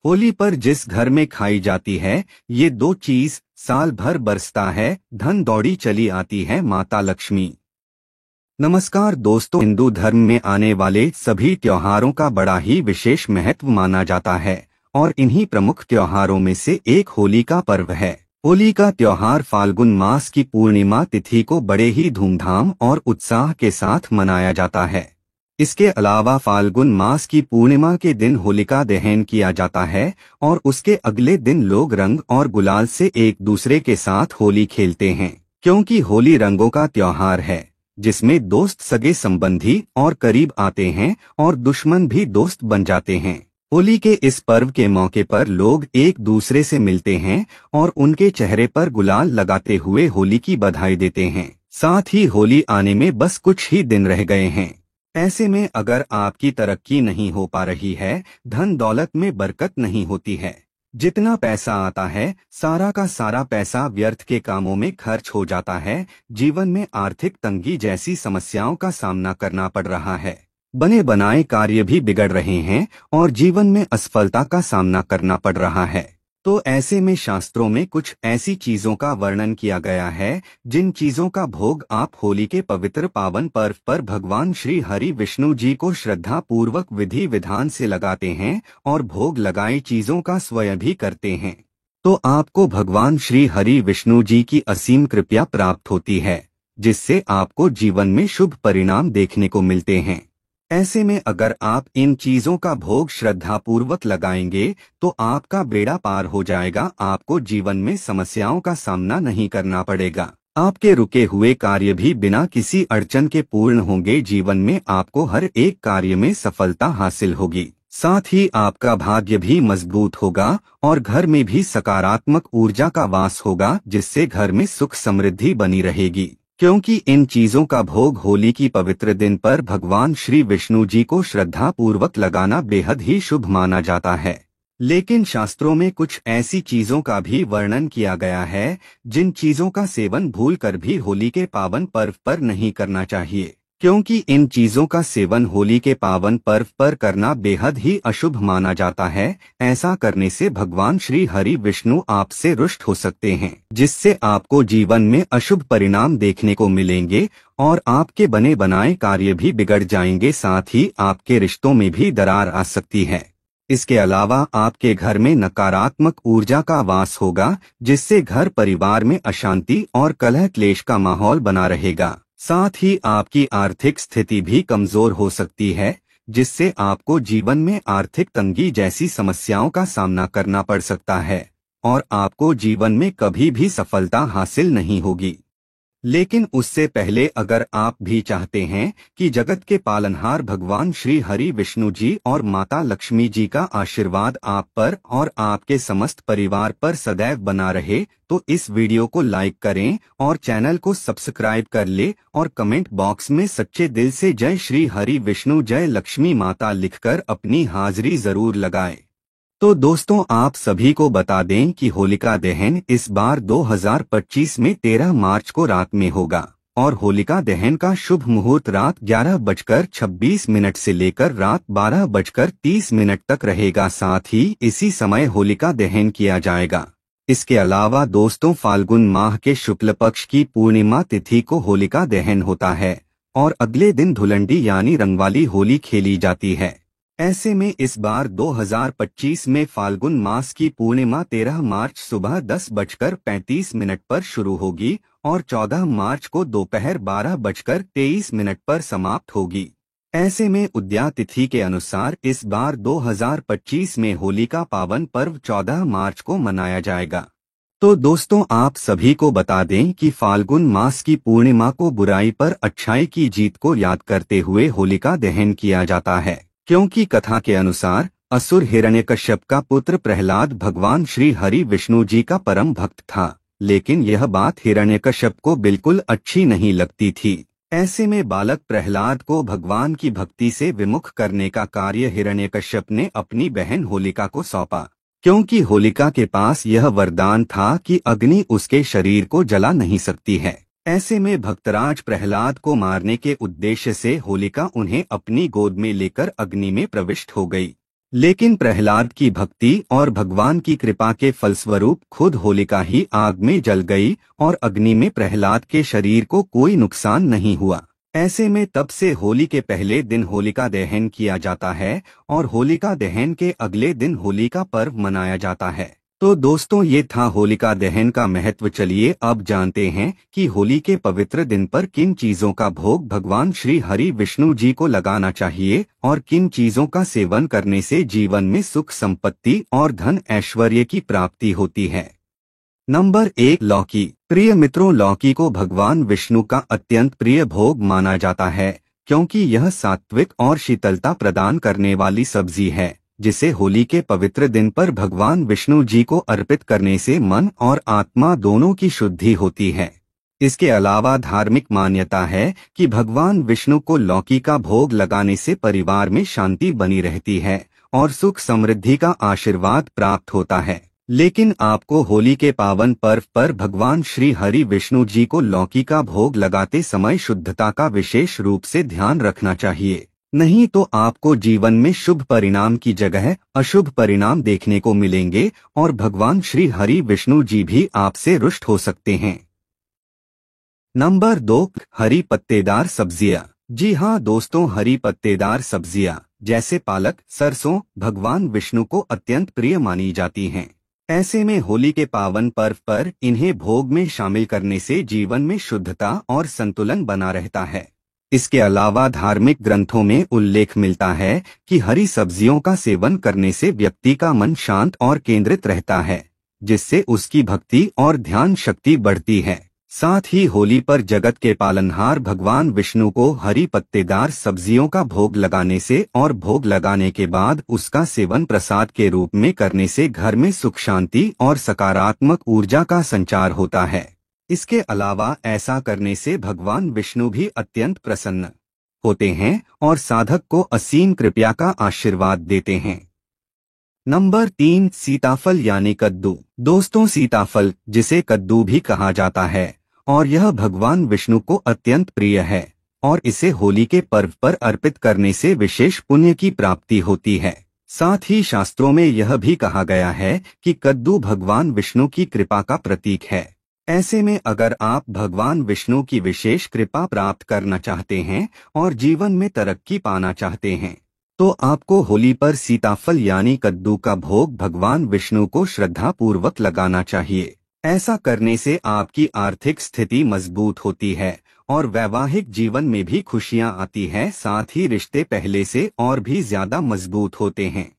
होली पर जिस घर में खाई जाती है ये दो चीज, साल भर बरसता है, धन दौड़ी चली आती है माता लक्ष्मी। नमस्कार दोस्तों, हिंदू धर्म में आने वाले सभी त्योहारों का बड़ा ही विशेष महत्व माना जाता है और इन्हीं प्रमुख त्योहारों में से एक होली का पर्व है। होली का त्योहार फाल्गुन मास की पूर्णिमा तिथि को बड़े ही धूमधाम और उत्साह के साथ मनाया जाता है। इसके अलावा फाल्गुन मास की पूर्णिमा के दिन होलिका दहन किया जाता है और उसके अगले दिन लोग रंग और गुलाल से एक दूसरे के साथ होली खेलते हैं, क्योंकि होली रंगों का त्योहार है जिसमें दोस्त सगे संबंधी और करीब आते हैं और दुश्मन भी दोस्त बन जाते हैं। होली के इस पर्व के मौके पर लोग एक दूसरे से मिलते हैं और उनके चेहरे पर गुलाल लगाते हुए होली की बधाई देते हैं। साथ ही होली आने में बस कुछ ही दिन रह गए हैं। ऐसे में अगर आपकी तरक्की नहीं हो पा रही है, धन दौलत में बरकत नहीं होती है, जितना पैसा आता है सारा का सारा पैसा व्यर्थ के कामों में खर्च हो जाता है, जीवन में आर्थिक तंगी जैसी समस्याओं का सामना करना पड़ रहा है, बने बनाए कार्य भी बिगड़ रहे हैं और जीवन में असफलता का सामना करना पड़ रहा है, तो ऐसे में शास्त्रों में कुछ ऐसी चीजों का वर्णन किया गया है जिन चीजों का भोग आप होली के पवित्र पावन पर्व पर भगवान श्री हरि विष्णु जी को श्रद्धा पूर्वक विधि विधान से लगाते हैं और भोग लगाई चीजों का स्वयं भी करते हैं, तो आपको भगवान श्री हरि विष्णु जी की असीम कृपा प्राप्त होती है, जिससे आपको जीवन में शुभ परिणाम देखने को मिलते हैं। ऐसे में अगर आप इन चीजों का भोग श्रद्धा पूर्वक लगाएंगे तो आपका बेड़ा पार हो जाएगा, आपको जीवन में समस्याओं का सामना नहीं करना पड़ेगा, आपके रुके हुए कार्य भी बिना किसी अड़चन के पूर्ण होंगे, जीवन में आपको हर एक कार्य में सफलता हासिल होगी, साथ ही आपका भाग्य भी मजबूत होगा और घर में भी सकारात्मक ऊर्जा का वास होगा, जिससे घर में सुख समृद्धि बनी रहेगी, क्योंकि इन चीजों का भोग होली की पवित्र दिन पर भगवान श्री विष्णु जी को श्रद्धा पूर्वक लगाना बेहद ही शुभ माना जाता है। लेकिन शास्त्रों में कुछ ऐसी चीजों का भी वर्णन किया गया है जिन चीजों का सेवन भूलकर भी होली के पावन पर्व पर नहीं करना चाहिए, क्योंकि इन चीजों का सेवन होली के पावन पर्व पर करना बेहद ही अशुभ माना जाता है। ऐसा करने से भगवान श्री हरि विष्णु आपसे रुष्ट हो सकते हैं, जिससे आपको जीवन में अशुभ परिणाम देखने को मिलेंगे और आपके बने बनाए कार्य भी बिगड़ जाएंगे, साथ ही आपके रिश्तों में भी दरार आ सकती है। इसके अलावा आपके घर में नकारात्मक ऊर्जा का वास होगा, जिससे घर परिवार में अशांति और कलह क्लेश का माहौल बना रहेगा, साथ ही आपकी आर्थिक स्थिति भी कमजोर हो सकती है, जिससे आपको जीवन में आर्थिक तंगी जैसी समस्याओं का सामना करना पड़ सकता है और आपको जीवन में कभी भी सफलता हासिल नहीं होगी। लेकिन उससे पहले अगर आप भी चाहते हैं कि जगत के पालनहार भगवान श्री हरि विष्णु जी और माता लक्ष्मी जी का आशीर्वाद आप पर और आपके समस्त परिवार पर सदैव बना रहे, तो इस वीडियो को लाइक करें और चैनल को सब्सक्राइब कर ले और कमेंट बॉक्स में सच्चे दिल से जय श्री हरि विष्णु जय लक्ष्मी माता लिखकर अपनी हाजिरी जरूर लगाएं। तो दोस्तों, आप सभी को बता दें कि होलिका दहन इस बार 2025 में 13 मार्च को रात में होगा और होलिका दहन का शुभ मुहूर्त रात 11:26 से लेकर रात 12:30 तक रहेगा, साथ ही इसी समय होलिका दहन किया जाएगा। इसके अलावा दोस्तों, फाल्गुन माह के शुक्ल पक्ष की पूर्णिमा तिथि को होलिका दहन होता है और अगले दिन धुलंडी यानी रंगवाली होली खेली जाती है। ऐसे में इस बार 2025 में फाल्गुन मास की पूर्णिमा 13 मार्च सुबह 10:35 पर शुरू होगी और 14 मार्च को दोपहर 12:23 पर समाप्त होगी। ऐसे में उदया तिथि के अनुसार इस बार 2025 में होली का पावन पर्व 14 मार्च को मनाया जाएगा। तो दोस्तों, आप सभी को बता दें कि फाल्गुन मास की पूर्णिमा को बुराई पर अच्छाई की जीत को याद करते हुए होलिका दहन किया जाता है, क्योंकि कथा के अनुसार असुर हिरण्यकश्यप का पुत्र प्रहलाद भगवान श्री हरि विष्णु जी का परम भक्त था, लेकिन यह बात हिरण्यकश्यप को बिल्कुल अच्छी नहीं लगती थी। ऐसे में बालक प्रहलाद को भगवान की भक्ति से विमुख करने का कार्य हिरण्यकश्यप ने अपनी बहन होलिका को सौंपा, क्योंकि होलिका के पास यह वरदान था कि अग्नि उसके शरीर को जला नहीं सकती है। ऐसे में भक्तराज प्रहलाद को मारने के उद्देश्य से होलिका उन्हें अपनी गोद में लेकर अग्नि में प्रविष्ट हो गई। लेकिन प्रहलाद की भक्ति और भगवान की कृपा के फलस्वरूप खुद होलिका ही आग में जल गई और अग्नि में प्रहलाद के शरीर को कोई नुकसान नहीं हुआ। ऐसे में तब से होली के पहले दिन होलिका दहन किया जाता है और होलिका दहन के अगले दिन होली का पर्व मनाया जाता है। तो दोस्तों, ये था होलिका दहन का महत्व। चलिए अब जानते हैं कि होली के पवित्र दिन पर किन चीजों का भोग भगवान श्री हरि विष्णु जी को लगाना चाहिए और किन चीजों का सेवन करने से जीवन में सुख संपत्ति और धन ऐश्वर्य की प्राप्ति होती है। नंबर 1, लौकी। प्रिय मित्रों, लौकी को भगवान विष्णु का अत्यंत प्रिय भोग माना जाता है क्योंकि यह सात्विक और शीतलता प्रदान करने वाली सब्जी है जिसे होली के पवित्र दिन पर भगवान विष्णु जी को अर्पित करने से मन और आत्मा दोनों की शुद्धि होती है। इसके अलावा धार्मिक मान्यता है कि भगवान विष्णु को लौकी का भोग लगाने से परिवार में शांति बनी रहती है और सुख समृद्धि का आशीर्वाद प्राप्त होता है। लेकिन आपको होली के पावन पर्व पर भगवान श्री हरि विष्णु जी को लौकी का भोग लगाते समय शुद्धता का विशेष रूप से ध्यान रखना चाहिए, नहीं तो आपको जीवन में शुभ परिणाम की जगह अशुभ परिणाम देखने को मिलेंगे और भगवान श्री हरि विष्णु जी भी आपसे रुष्ट हो सकते हैं। नंबर 2, हरी पत्तेदार सब्जियां। जी हाँ दोस्तों, हरी पत्तेदार सब्जियां जैसे पालक, सरसों भगवान विष्णु को अत्यंत प्रिय मानी जाती हैं। ऐसे में होली के पावन पर्व पर इन्हें भोग में शामिल करने से जीवन में शुद्धता और संतुलन बना रहता है। इसके अलावा धार्मिक ग्रंथों में उल्लेख मिलता है कि हरी सब्जियों का सेवन करने से व्यक्ति का मन शांत और केंद्रित रहता है, जिससे उसकी भक्ति और ध्यान शक्ति बढ़ती है। साथ ही होली पर जगत के पालनहार भगवान विष्णु को हरी पत्तेदार सब्जियों का भोग लगाने से और भोग लगाने के बाद उसका सेवन प्रसाद के रूप में करने से घर में सुख शांति और सकारात्मक ऊर्जा का संचार होता है। इसके अलावा ऐसा करने से भगवान विष्णु भी अत्यंत प्रसन्न होते हैं और साधक को असीम कृपा का आशीर्वाद देते हैं। नंबर 3, सीताफल यानी कद्दू। दोस्तों, सीताफल जिसे कद्दू भी कहा जाता है और यह भगवान विष्णु को अत्यंत प्रिय है और इसे होली के पर्व पर अर्पित करने से विशेष पुण्य की प्राप्ति होती है। साथ ही शास्त्रों में यह भी कहा गया है कि कद्दू भगवान विष्णु की कृपा का प्रतीक है। ऐसे में अगर आप भगवान विष्णु की विशेष कृपा प्राप्त करना चाहते हैं और जीवन में तरक्की पाना चाहते हैं तो आपको होली पर सीताफल यानी कद्दू का भोग भगवान विष्णु को श्रद्धा पूर्वक लगाना चाहिए। ऐसा करने से आपकी आर्थिक स्थिति मजबूत होती है और वैवाहिक जीवन में भी खुशियां आती है, साथ ही रिश्ते पहले से और भी ज्यादा मजबूत होते हैं।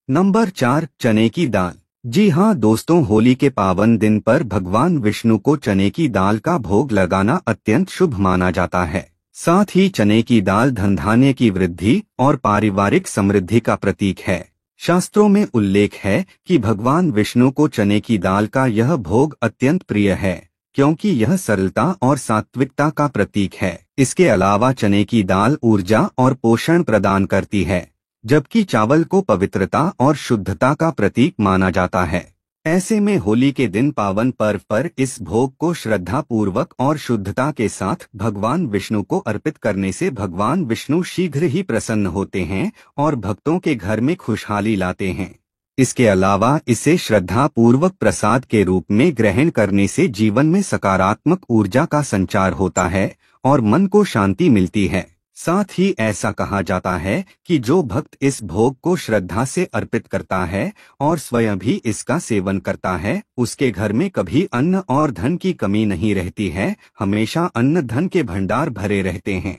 नंबर 4, चने की दाल। जी हाँ दोस्तों, होली के पावन दिन पर भगवान विष्णु को चने की दाल का भोग लगाना अत्यंत शुभ माना जाता है। साथ ही चने की दाल धन धान्य की वृद्धि और पारिवारिक समृद्धि का प्रतीक है। शास्त्रों में उल्लेख है कि भगवान विष्णु को चने की दाल का यह भोग अत्यंत प्रिय है क्योंकि यह सरलता और सात्विकता का प्रतीक है। इसके अलावा चने की दाल ऊर्जा और पोषण प्रदान करती है, जबकि चावल को पवित्रता और शुद्धता का प्रतीक माना जाता है। ऐसे में होली के दिन पावन पर्व पर इस भोग को श्रद्धा पूर्वक और शुद्धता के साथ भगवान विष्णु को अर्पित करने से भगवान विष्णु शीघ्र ही प्रसन्न होते हैं और भक्तों के घर में खुशहाली लाते हैं। इसके अलावा इसे श्रद्धा पूर्वक प्रसाद के रूप में ग्रहण करने से जीवन में सकारात्मक ऊर्जा का संचार होता है और मन को शांति मिलती है। साथ ही ऐसा कहा जाता है कि जो भक्त इस भोग को श्रद्धा से अर्पित करता है और स्वयं भी इसका सेवन करता है, उसके घर में कभी अन्न और धन की कमी नहीं रहती है, हमेशा अन्न धन के भंडार भरे रहते हैं।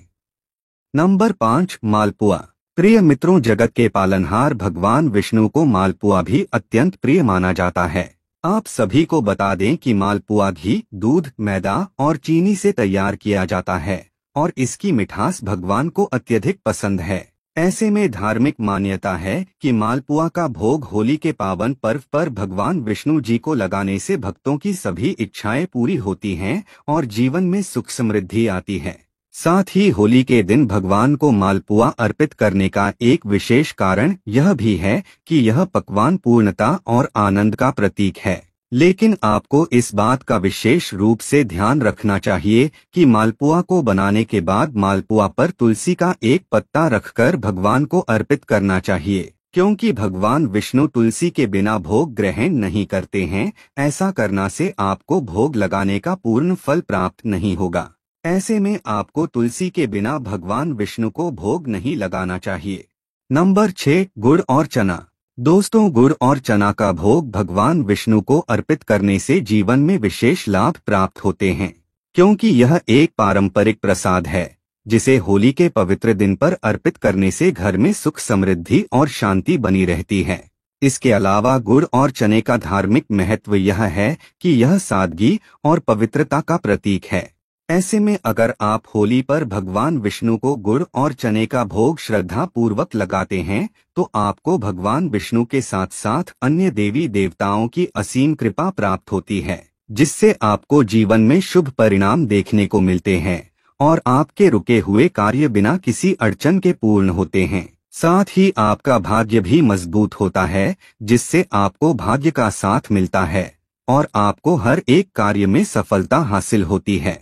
नंबर 5, मालपुआ। प्रिय मित्रों, जगत के पालनहार भगवान विष्णु को मालपुआ भी अत्यंत प्रिय माना जाता है। आप सभी को बता दें कि मालपुआ घी, दूध, मैदा और चीनी से तैयार किया जाता है और इसकी मिठास भगवान को अत्यधिक पसंद है। ऐसे में धार्मिक मान्यता है कि मालपुआ का भोग होली के पावन पर्व पर भगवान विष्णु जी को लगाने से भक्तों की सभी इच्छाएं पूरी होती हैं और जीवन में सुख समृद्धि आती है। साथ ही होली के दिन भगवान को मालपुआ अर्पित करने का एक विशेष कारण यह भी है कि यह पकवान पूर्णता और आनंद का प्रतीक है। लेकिन आपको इस बात का विशेष रूप से ध्यान रखना चाहिए कि मालपुआ को बनाने के बाद मालपुआ पर तुलसी का एक पत्ता रखकर भगवान को अर्पित करना चाहिए, क्योंकि भगवान विष्णु तुलसी के बिना भोग ग्रहण नहीं करते हैं। ऐसा करना से आपको भोग लगाने का पूर्ण फल प्राप्त नहीं होगा। ऐसे में आपको तुलसी के बिना भगवान विष्णु को भोग नहीं लगाना चाहिए। नंबर 6, गुड़ और चना। दोस्तों, गुड़ और चना का भोग भगवान विष्णु को अर्पित करने से जीवन में विशेष लाभ प्राप्त होते हैं, क्योंकि यह एक पारंपरिक प्रसाद है जिसे होली के पवित्र दिन पर अर्पित करने से घर में सुख समृद्धि और शांति बनी रहती है। इसके अलावा गुड़ और चने का धार्मिक महत्व यह है कि यह सादगी और पवित्रता का प्रतीक है। ऐसे में अगर आप होली पर भगवान विष्णु को गुड़ और चने का भोग श्रद्धा पूर्वक लगाते हैं तो आपको भगवान विष्णु के साथ साथ अन्य देवी देवताओं की असीम कृपा प्राप्त होती है, जिससे आपको जीवन में शुभ परिणाम देखने को मिलते हैं और आपके रुके हुए कार्य बिना किसी अड़चन के पूर्ण होते हैं। साथ ही आपका भाग्य भी मजबूत होता है, जिससे आपको भाग्य का साथ मिलता है और आपको हर एक कार्य में सफलता हासिल होती है।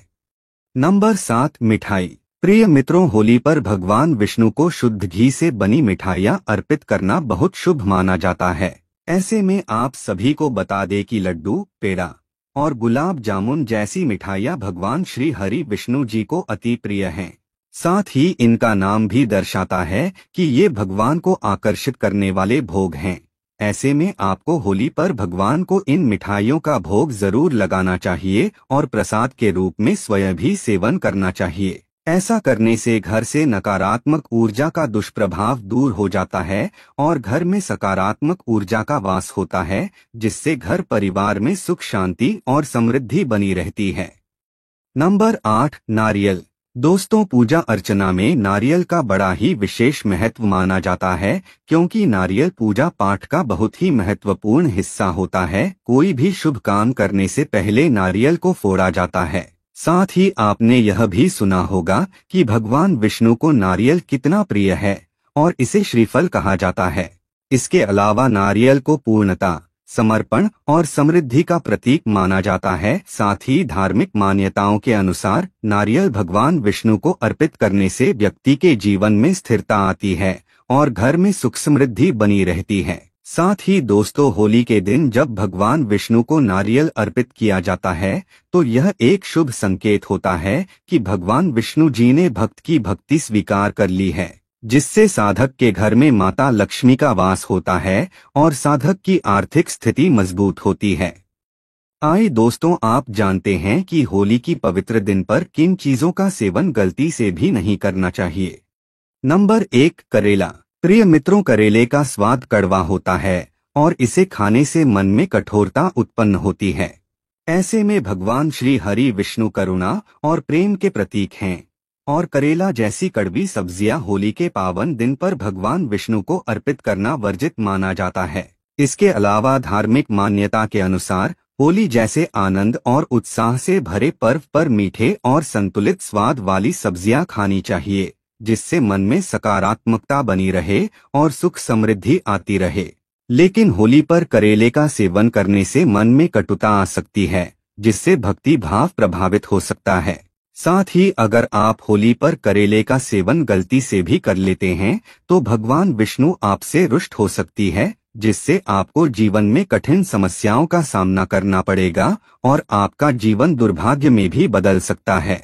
नंबर 7, मिठाई। प्रिय मित्रों, होली पर भगवान विष्णु को शुद्ध घी से बनी मिठाइयाँ अर्पित करना बहुत शुभ माना जाता है। ऐसे में आप सभी को बता दें कि लड्डू, पेड़ा और गुलाब जामुन जैसी मिठाइयाँ भगवान श्री हरि विष्णु जी को अति प्रिय हैं। साथ ही इनका नाम भी दर्शाता है कि ये भगवान को आकर्षित करने वाले भोग हैं। ऐसे में आपको होली पर भगवान को इन मिठाइयों का भोग जरूर लगाना चाहिए और प्रसाद के रूप में स्वयं भी सेवन करना चाहिए। ऐसा करने से घर से नकारात्मक ऊर्जा का दुष्प्रभाव दूर हो जाता है और घर में सकारात्मक ऊर्जा का वास होता है, जिससे घर परिवार में सुख शांति और समृद्धि बनी रहती है। नंबर 8, नारियल। दोस्तों, पूजा अर्चना में नारियल का बड़ा ही विशेष महत्व माना जाता है, क्योंकि नारियल पूजा पाठ का बहुत ही महत्वपूर्ण हिस्सा होता है। कोई भी शुभ काम करने से पहले नारियल को फोड़ा जाता है। साथ ही आपने यह भी सुना होगा कि भगवान विष्णु को नारियल कितना प्रिय है और इसे श्रीफल कहा जाता है। इसके अलावा नारियल को पूर्णता, समर्पण और समृद्धि का प्रतीक माना जाता है। साथ ही धार्मिक मान्यताओं के अनुसार नारियल भगवान विष्णु को अर्पित करने से व्यक्ति के जीवन में स्थिरता आती है और घर में सुख समृद्धि बनी रहती है। साथ ही दोस्तों, होली के दिन जब भगवान विष्णु को नारियल अर्पित किया जाता है तो यह एक शुभ संकेत होता है कि भगवान विष्णु जी ने भक्त की भक्ति स्वीकार कर ली है, जिससे साधक के घर में माता लक्ष्मी का वास होता है और साधक की आर्थिक स्थिति मजबूत होती है। आइए दोस्तों, आप जानते हैं कि होली की पवित्र दिन पर किन चीजों का सेवन गलती से भी नहीं करना चाहिए। नंबर 1, करेला। प्रिय मित्रों, करेले का स्वाद कड़वा होता है और इसे खाने से मन में कठोरता उत्पन्न होती है। ऐसे में भगवान श्री हरि विष्णु करुणा और प्रेम के प्रतीक हैं और करेला जैसी कड़वी सब्जियां होली के पावन दिन पर भगवान विष्णु को अर्पित करना वर्जित माना जाता है। इसके अलावा धार्मिक मान्यता के अनुसार होली जैसे आनंद और उत्साह से भरे पर्व पर मीठे और संतुलित स्वाद वाली सब्जियां खानी चाहिए, जिससे मन में सकारात्मकता बनी रहे और सुख समृद्धि आती रहे। लेकिन होली पर करेले का सेवन करने से मन में कटुता आ सकती है, जिससे भक्ति भाव प्रभावित हो सकता है। साथ ही अगर आप होली पर करेले का सेवन गलती से भी कर लेते हैं तो भगवान विष्णु आपसे रुष्ट हो सकती है, जिससे आपको जीवन में कठिन समस्याओं का सामना करना पड़ेगा और आपका जीवन दुर्भाग्य में भी बदल सकता है।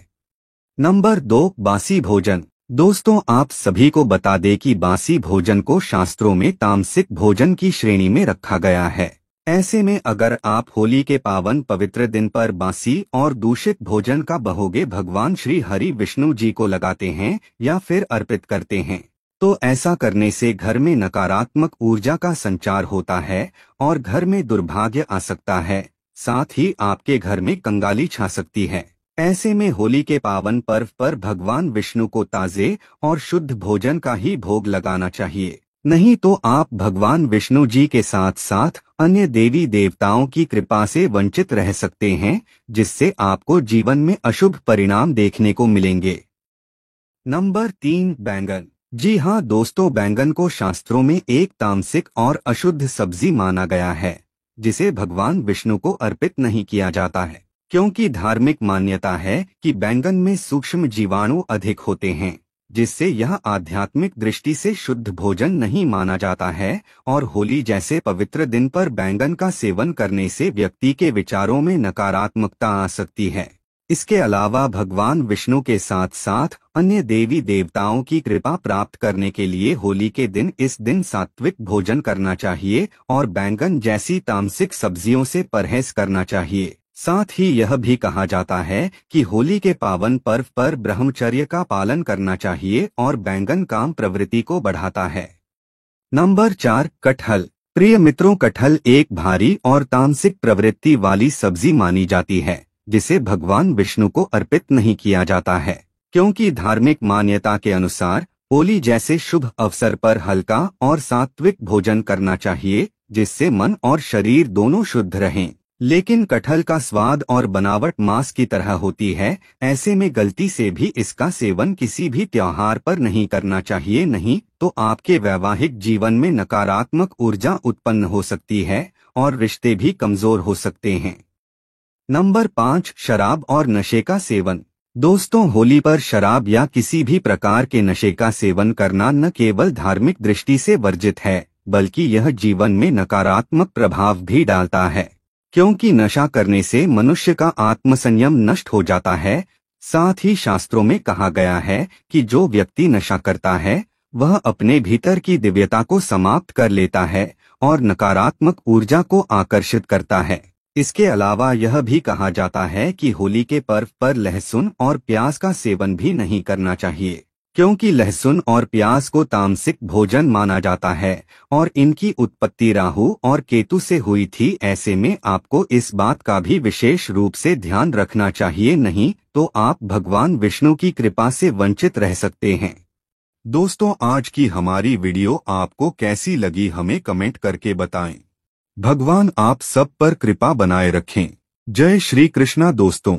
नंबर 2, बासी भोजन। दोस्तों, आप सभी को बता दें कि बासी भोजन को शास्त्रों में तामसिक भोजन की श्रेणी में रखा गया है। ऐसे में अगर आप होली के पावन पवित्र दिन पर बासी और दूषित भोजन का भोग भगवान श्री हरि विष्णु जी को लगाते हैं या फिर अर्पित करते हैं तो ऐसा करने से घर में नकारात्मक ऊर्जा का संचार होता है और घर में दुर्भाग्य आ सकता है। साथ ही आपके घर में कंगाली छा सकती है। ऐसे में होली के पावन पर्व पर भगवान विष्णु को ताजे और शुद्ध भोजन का ही भोग लगाना चाहिए, नहीं तो आप भगवान विष्णु जी के साथ साथ अन्य देवी देवताओं की कृपा से वंचित रह सकते हैं, जिससे आपको जीवन में अशुभ परिणाम देखने को मिलेंगे। नंबर 3, बैंगन। जी हाँ दोस्तों, बैंगन को शास्त्रों में एक तामसिक और अशुद्ध सब्जी माना गया है, जिसे भगवान विष्णु को अर्पित नहीं किया जाता है, क्योंकि धार्मिक मान्यता है कि बैंगन में सूक्ष्म जीवाणु अधिक होते हैं, जिससे यह आध्यात्मिक दृष्टि से शुद्ध भोजन नहीं माना जाता है और होली जैसे पवित्र दिन पर बैंगन का सेवन करने से व्यक्ति के विचारों में नकारात्मकता आ सकती है। इसके अलावा भगवान विष्णु के साथ साथ अन्य देवी देवताओं की कृपा प्राप्त करने के लिए होली के दिन इस दिन सात्विक भोजन करना चाहिए और बैंगन जैसी तामसिक सब्जियों से परहेज करना चाहिए। साथ ही यह भी कहा जाता है कि होली के पावन पर्व पर ब्रह्मचर्य का पालन करना चाहिए और बैंगन काम प्रवृत्ति को बढ़ाता है। नंबर 4, कटहल। प्रिय मित्रों, कटहल एक भारी और तामसिक प्रवृत्ति वाली सब्जी मानी जाती है जिसे भगवान विष्णु को अर्पित नहीं किया जाता है, क्योंकि धार्मिक मान्यता के अनुसार होली जैसे शुभ अवसर पर हल्का और सात्विक भोजन करना चाहिए जिससे मन और शरीर दोनों शुद्ध रहें। लेकिन कटहल का स्वाद और बनावट मांस की तरह होती है, ऐसे में गलती से भी इसका सेवन किसी भी त्योहार पर नहीं करना चाहिए, नहीं तो आपके वैवाहिक जीवन में नकारात्मक ऊर्जा उत्पन्न हो सकती है और रिश्ते भी कमजोर हो सकते हैं। नंबर 5, शराब और नशे का सेवन। दोस्तों, होली पर शराब या किसी भी प्रकार के नशे का सेवन करना न केवल धार्मिक दृष्टि से वर्जित है बल्कि यह जीवन में नकारात्मक प्रभाव भी डालता है, क्योंकि नशा करने से मनुष्य का आत्मसंयम नष्ट हो जाता है। साथ ही शास्त्रों में कहा गया है कि जो व्यक्ति नशा करता है वह अपने भीतर की दिव्यता को समाप्त कर लेता है और नकारात्मक ऊर्जा को आकर्षित करता है। इसके अलावा यह भी कहा जाता है कि होली के पर्व पर लहसुन और प्याज का सेवन भी नहीं करना चाहिए, क्योंकि लहसुन और प्याज को तामसिक भोजन माना जाता है और इनकी उत्पत्ति राहु और केतु से हुई थी। ऐसे में आपको इस बात का भी विशेष रूप से ध्यान रखना चाहिए, नहीं तो आप भगवान विष्णु की कृपा से वंचित रह सकते हैं। दोस्तों, आज की हमारी वीडियो आपको कैसी लगी हमें कमेंट करके बताएं। भगवान आप सब पर कृपा बनाए रखें। जय श्री कृष्णा दोस्तों।